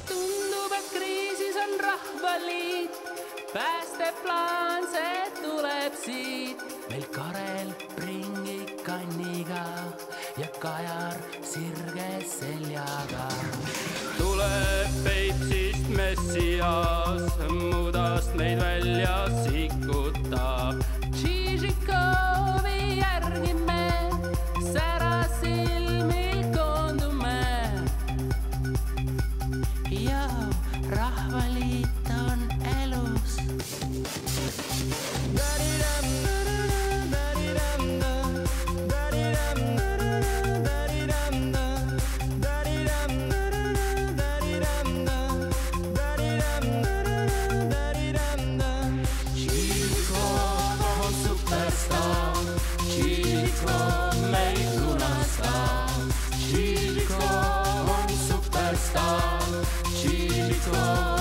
Tundub, et kriisis on Rahvaliit, päästeplaan, see tuleb siit. Meil Karel ringi kanniga ja Kajar sirge seljaga. Tuleb Peipsist Messias, mudast meid välja sikutab. Žižikovi järgi me särasilmil koondume. Ja Rahvaliit on elus. Žižiko on superstar, Žižiko